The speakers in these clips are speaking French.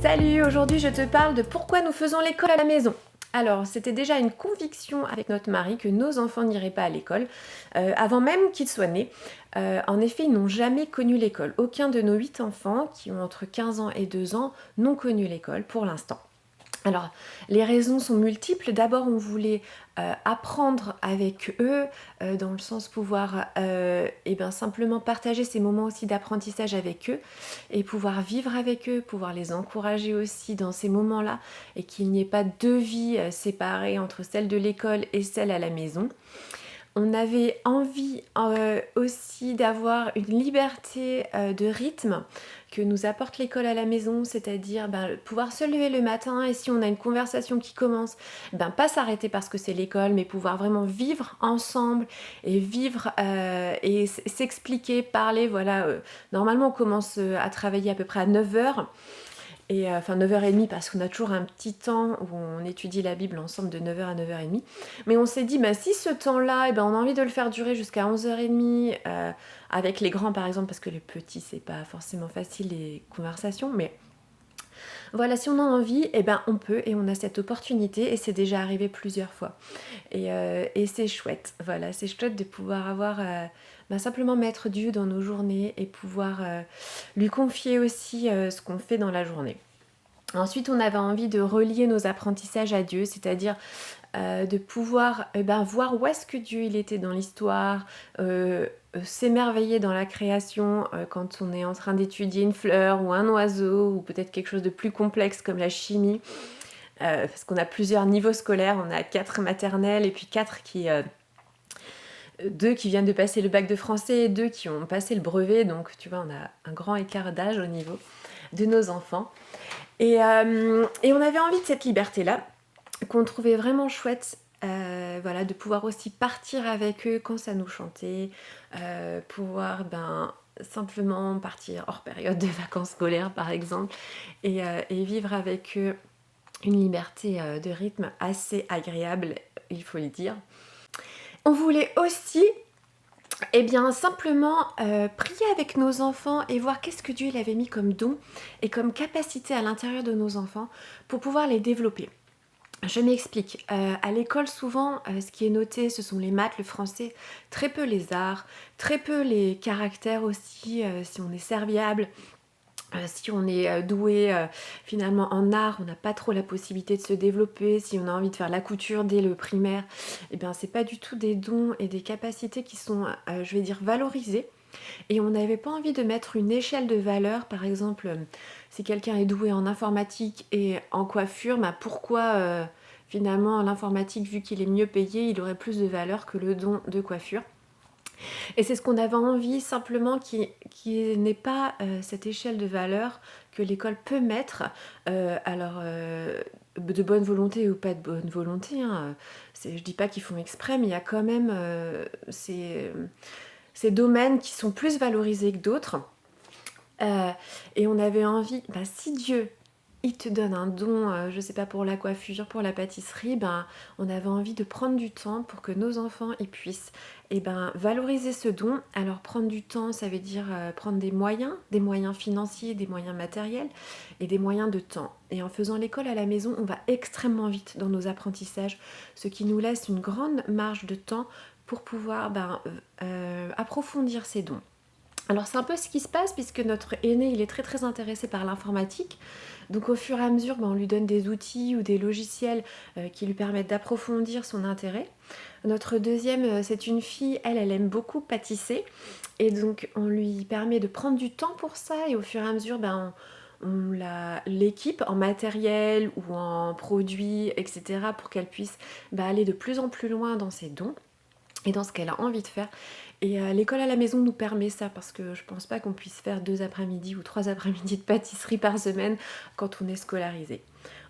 Salut, aujourd'hui je te parle de pourquoi nous faisons l'école à la maison. Alors, c'était déjà une conviction avec notre mari que nos enfants n'iraient pas à l'école, avant même qu'ils soient nés. En effet, ils n'ont jamais connu l'école. Aucun de nos 8 enfants, qui ont entre 15 ans et 2 ans, n'ont connu l'école pour l'instant. Alors, les raisons sont multiples. D'abord, on voulait apprendre avec eux, dans le sens pouvoir simplement partager ces moments aussi d'apprentissage avec eux et pouvoir vivre avec eux, pouvoir les encourager aussi dans ces moments-là et qu'il n'y ait pas deux vies séparées entre celle de l'école et celle à la maison. On avait envie aussi d'avoir une liberté de rythme que nous apporte l'école à la maison, c'est-à-dire pouvoir se lever le matin et si on a une conversation qui commence, pas s'arrêter parce que c'est l'école, mais pouvoir vraiment vivre ensemble et vivre et s'expliquer, parler. Voilà, normalement on commence à travailler à peu près à 9h. Et enfin 9h30 parce qu'on a toujours un petit temps où on étudie la Bible ensemble de 9h à 9h30. Mais on s'est dit, si ce temps-là, on a envie de le faire durer jusqu'à 11h30 avec les grands par exemple, parce que les petits, c'est pas forcément facile les conversations, mais voilà, si on a envie, on peut et on a cette opportunité et c'est déjà arrivé plusieurs fois. Et c'est chouette, voilà, c'est chouette de pouvoir avoir simplement mettre Dieu dans nos journées et pouvoir lui confier aussi ce qu'on fait dans la journée. Ensuite, on avait envie de relier nos apprentissages à Dieu, c'est-à-dire de pouvoir voir où est-ce que Dieu il était dans l'histoire, s'émerveiller dans la création quand on est en train d'étudier une fleur ou un oiseau ou peut-être quelque chose de plus complexe comme la chimie. Parce qu'on a plusieurs niveaux scolaires, on a 4 maternelles et puis 4 qui... 2 qui viennent de passer le bac de français, 2 qui ont passé le brevet, donc tu vois, on a un grand écart d'âge au niveau de nos enfants. Et on avait envie de cette liberté-là, qu'on trouvait vraiment chouette, voilà, de pouvoir aussi partir avec eux quand ça nous chantait, pouvoir simplement partir hors période de vacances scolaires par exemple, et vivre avec eux une liberté de rythme assez agréable, il faut le dire. On voulait aussi simplement prier avec nos enfants et voir qu'est-ce que Dieu il avait mis comme don et comme capacité à l'intérieur de nos enfants pour pouvoir les développer. Je m'explique. À l'école, souvent, ce qui est noté, ce sont les maths, le français, très peu les arts, très peu les caractères aussi, si on est serviable. Si on est doué finalement en art, on n'a pas trop la possibilité de se développer. Si on a envie de faire la couture dès le primaire, c'est pas du tout des dons et des capacités qui sont, je vais dire, valorisées. Et on n'avait pas envie de mettre une échelle de valeur, par exemple, si quelqu'un est doué en informatique et en coiffure, pourquoi finalement l'informatique, vu qu'il est mieux payé, il aurait plus de valeur que le don de coiffure. Et c'est ce qu'on avait envie simplement qu'il n'ait pas cette échelle de valeur que l'école peut mettre, de bonne volonté ou pas de bonne volonté. Je dis pas qu'ils font exprès, mais il y a quand même ces domaines qui sont plus valorisés que d'autres. Et on avait envie, si Dieu il te donne un don, je sais pas, pour la coiffure, pour la pâtisserie, on avait envie de prendre du temps pour que nos enfants ils puissent valoriser ce don. Alors prendre du temps, ça veut dire prendre des moyens financiers, des moyens matériels et des moyens de temps. Et en faisant l'école à la maison, on va extrêmement vite dans nos apprentissages, ce qui nous laisse une grande marge de temps pour pouvoir approfondir ces dons. Alors c'est un peu ce qui se passe puisque notre aîné il est très très intéressé par l'informatique. Donc au fur et à mesure on lui donne des outils ou des logiciels qui lui permettent d'approfondir son intérêt. Notre deuxième c'est une fille, elle aime beaucoup pâtisser et donc on lui permet de prendre du temps pour ça et au fur et à mesure on l'équipe en matériel ou en produits etc. pour qu'elle puisse aller de plus en plus loin dans ses dons et dans ce qu'elle a envie de faire. Et l'école à la maison nous permet ça parce que je pense pas qu'on puisse faire 2 après-midi ou 3 après-midi de pâtisserie par semaine quand on est scolarisé.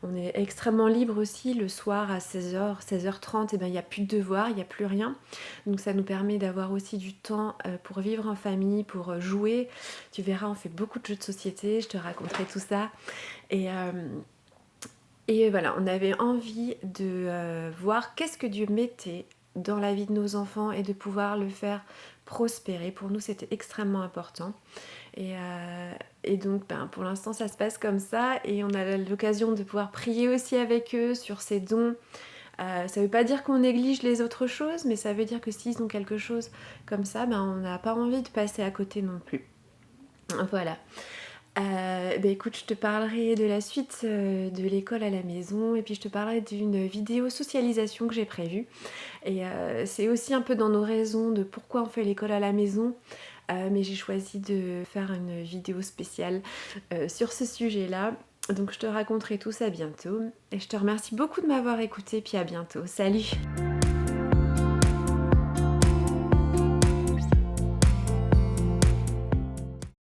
On est extrêmement libre aussi le soir à 16h, 16h30, il n'y a plus de devoirs, il n'y a plus rien. Donc ça nous permet d'avoir aussi du temps pour vivre en famille, pour jouer. Tu verras, on fait beaucoup de jeux de société, je te raconterai tout ça. Et voilà, on avait envie de voir qu'est-ce que Dieu mettait dans la vie de nos enfants et de pouvoir le faire prospérer. Pour nous, c'était extrêmement important. Et, donc, pour l'instant, ça se passe comme ça. Et on a l'occasion de pouvoir prier aussi avec eux sur ces dons. Ça veut pas dire qu'on néglige les autres choses, mais ça veut dire que s'ils ont quelque chose comme ça, on n'a pas envie de passer à côté non plus. Voilà. Écoute, je te parlerai de la suite de l'école à la maison et puis je te parlerai d'une vidéo socialisation que j'ai prévue. Et c'est aussi un peu dans nos raisons de pourquoi on fait l'école à la maison. Mais j'ai choisi de faire une vidéo spéciale sur ce sujet-là. Donc je te raconterai tout ça bientôt. Et je te remercie beaucoup de m'avoir écouté, puis à bientôt. Salut!